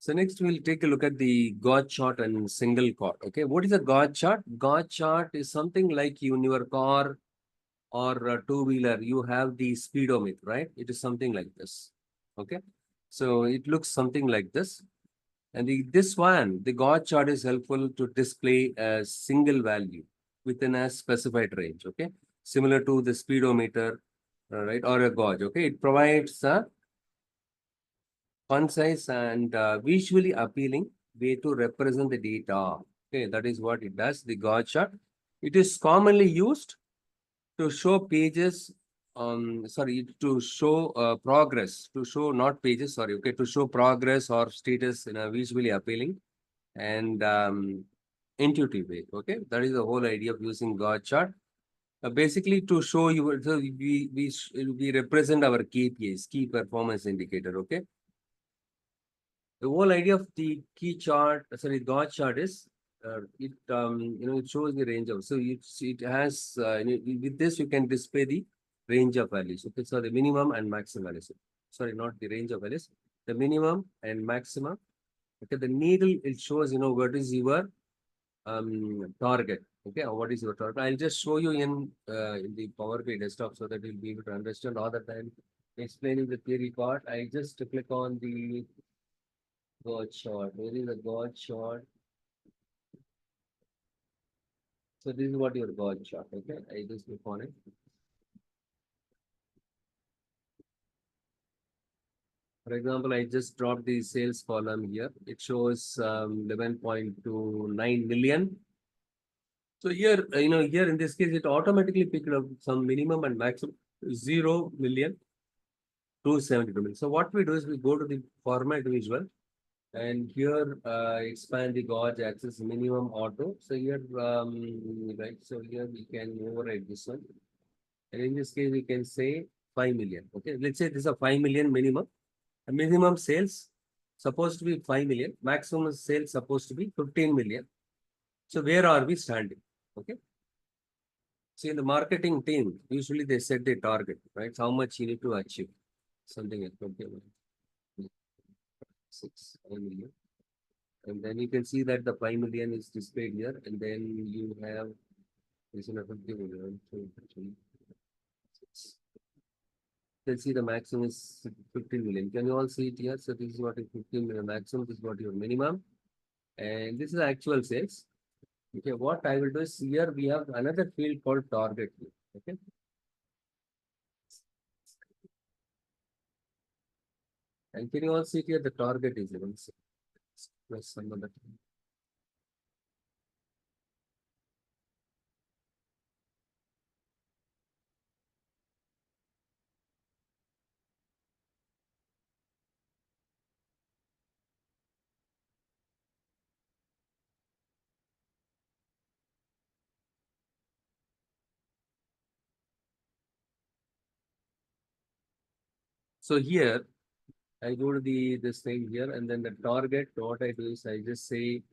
So next we'll take a look at the God chart and single chord. Okay, what is a God chart? God chart is something like you in your car or a two-wheeler, you have the speedometer, right? It is something like this. Okay, so it looks something like this. And this one, the God chart is helpful to display a single value within a specified range. Okay, similar to the speedometer, right, or a gauge. Okay, it provides a concise and visually appealing way to represent the data. Okay, that is what it does, the God chart. It is commonly used to show pages, to show progress, to show not pages, sorry, okay, to show progress or status in a visually appealing and intuitive way. Okay, that is the whole idea of using God chart. Basically, to show you, so we represent our KPIs, key performance indicator. Okay, the whole idea of the key chart, sorry, God chart is it shows the range of, so it has with this you can display the range of values. Okay, so the minimum and maximum values. Sorry, not the range of values, the minimum and maximum. Okay, the needle, it shows what is your target. Okay, or what is your target? I'll just show you in the Power BI desktop so that you'll be able to understand rather than explaining the theory part. I just click on the God chart. Where is the God chart? So this is what your God chart. Okay, I just click on it. For example, I just dropped the sales column here. It shows 11.29 million. So here, here in this case, it automatically picked up some minimum and maximum 0 million, 272 million. So what we do is we go to the format visual and here expand the gauge axis minimum auto. So here, right, so here we can override this one. And in this case, we can say 5 million. Okay, let's say this is a 5 million minimum. A minimum sales supposed to be 5 million. Maximum sales supposed to be 15 million. So where are we standing? Okay. See, in the marketing team, usually they set the target, right? How much you need to achieve. Something like 5 million. And then you can see that the 5 million is displayed here. And then you have this in a 50 million. So actually, you can see the maximum is 15 million. Can you all see it here? So this is what is 15 million maximum. This is what your minimum. And this is actual sales. Okay, what I will do is here we have another field called target. Okay. And can you all see here the target is even plus some other. So here I go to the this thing here and then the target, what I do is I just say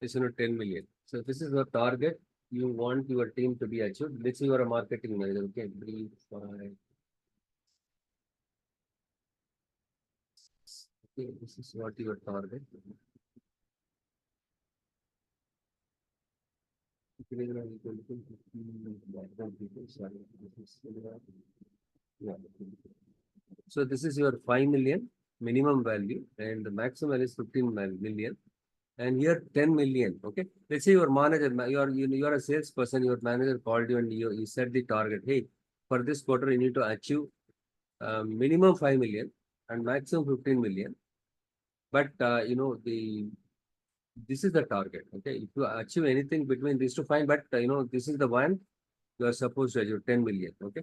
it's 10 million. So this is the target you want your team to be achieved. Let's say you are a marketing manager. Okay, 3, 5. Okay, this is what your target. Yeah. So this is your 5 million minimum value and the maximum value is 15 million. And here 10 million. Okay. Let's say your manager, you're a salesperson, your manager called you and you set the target. Hey, for this quarter, you need to achieve minimum 5 million and maximum 15 million. But this is the target. Okay. If you achieve anything between these two, fine. But this is the one you are supposed to achieve 10 million. Okay.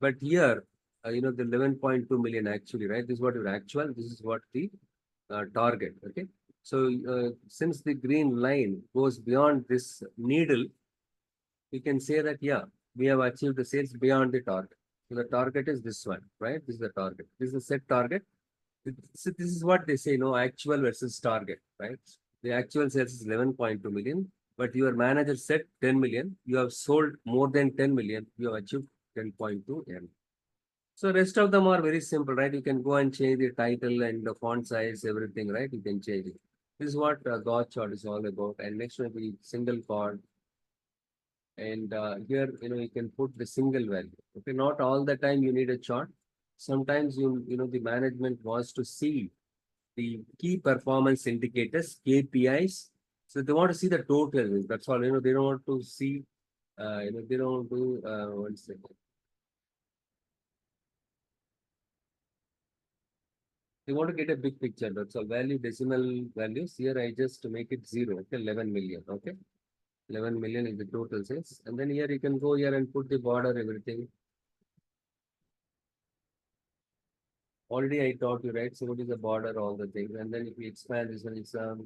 But here, the 11.2 million actually, right? This is what your actual, this is what the target. Okay. So since the green line goes beyond this needle, we can say that, yeah, we have achieved the sales beyond the target. So the target is this one, right? This is the target. This is the set target. So this is what they say, no, actual versus target, right? The actual sales is 11.2 million, but your manager said 10 million. You have sold more than 10 million. You have achieved 10.2 M. So rest of them are very simple, right? You can go and change the title and the font size, everything, right? You can change it. This is what God chart is all about. And next will be single chord. And here, you can put the single value. Okay, not all the time you need a chart. Sometimes the management wants to see the key performance indicators, KPIs. So they want to see the total. That's all. They don't want to see. They don't do. One second. They want to get a big picture. That's all. Value decimal values. Here I just make it 0. Okay, 11 million. Okay, 11 million is the total sales. And then here you can go here and put the border, everything. Already I taught you, right? So what is the border, all the things. And then if we expand this one, it's a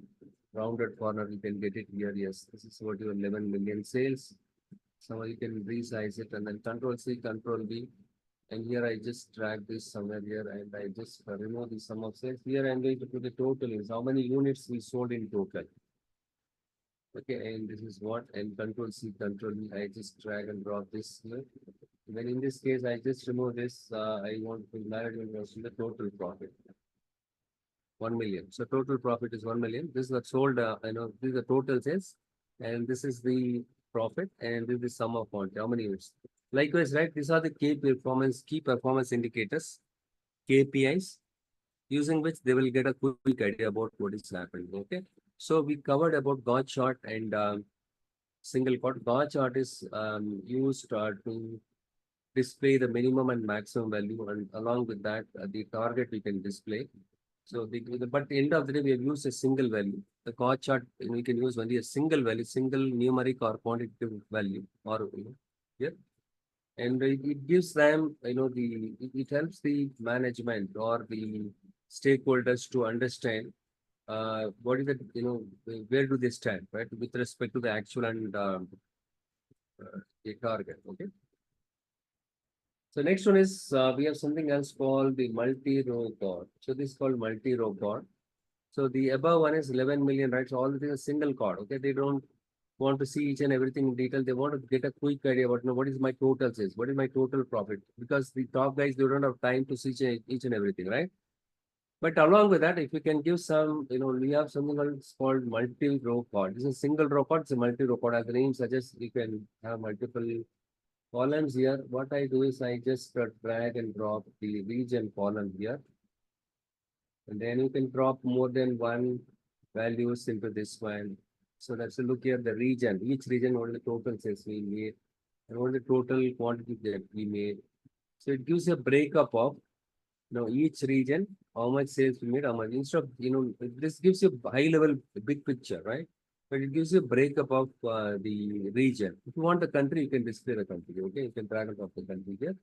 rounded corner, you can get it here. Yes, this is what your 11 million sales. So you can resize it and then Control C, Control V. And here I just drag this somewhere here and I just remove the sum of sales. Here I'm going to put the total is how many units we sold in total. Okay, and this is what, and Control C, Control V, I just drag and drop this here. Then in this case, I just remove this. I want to management was the total profit. 1 million. So total profit is 1 million. This is what sold, this is the total sales. And this is the profit. And this is the sum of quantity. How many units? Likewise, right? These are the key performance indicators, KPIs, using which they will get a quick idea about what is happening. Okay. So we covered about God chart and single chord. God chart is used to display the minimum and maximum value, and along with that, the target we can display. So, but at the end of the day, we have used a single value. The God chart, we can use only a single value, single numeric or quantitative value, or yeah. And it gives them, it helps the management or the stakeholders to understand what is it, where do they stand, right, with respect to the actual and the target. Okay. So next one is we have something else called the multi-row chord. So this is called multi-row chord. So the above one is 11 million, right? So all the things are single chord. Okay, they don't want to see each and everything in detail. They want to get a quick idea about what is my total sales, what is my total profit, because the top guys they don't have time to see each and everything, right? But along with that, if you can give some, we have something else called multi-row chord. This is a single row chord. It's a multi-row chord. As the name suggests, you can have multiple columns here. What I do is I just drag and drop the region column here. And then you can drop more than one values into this one. So let's look here the region. Each region, what the total sales we made and what the total quantity that we made. So it gives a breakup of each region, how much sales we made, how much. Instead of, this gives you a high level, big picture, right? But it gives you a breakup of the region. If you want the country, you can display the country. Okay, you can drag and drop the country here.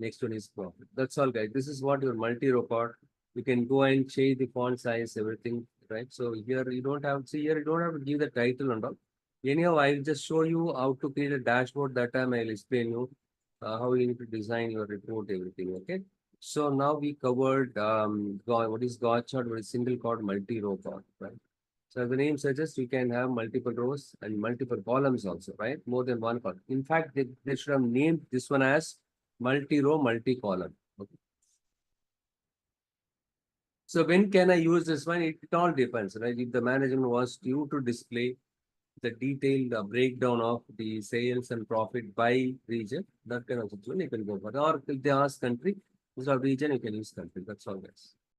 Next one is profit. That's all, guys. This is what your multi-row chord. You can go and change the font size, everything, right? So here you don't have, see here, you don't have to give the title and all. Anyhow, I'll just show you how to create a dashboard. That time I'll explain you how you need to design your report, everything. Okay. So now we covered what is God chart, what is single chord, multi-row chord, right? So as the name suggests, you can have multiple rows and multiple columns also, right? More than one column. In fact, they should have named this one as multi-row, multi-column. Okay. So when can I use this one? It all depends, right? If the management wants you to display the detailed breakdown of the sales and profit by region, that kind of situation you can go for. Or if they ask country, instead of region, you can use country. That's all, guys.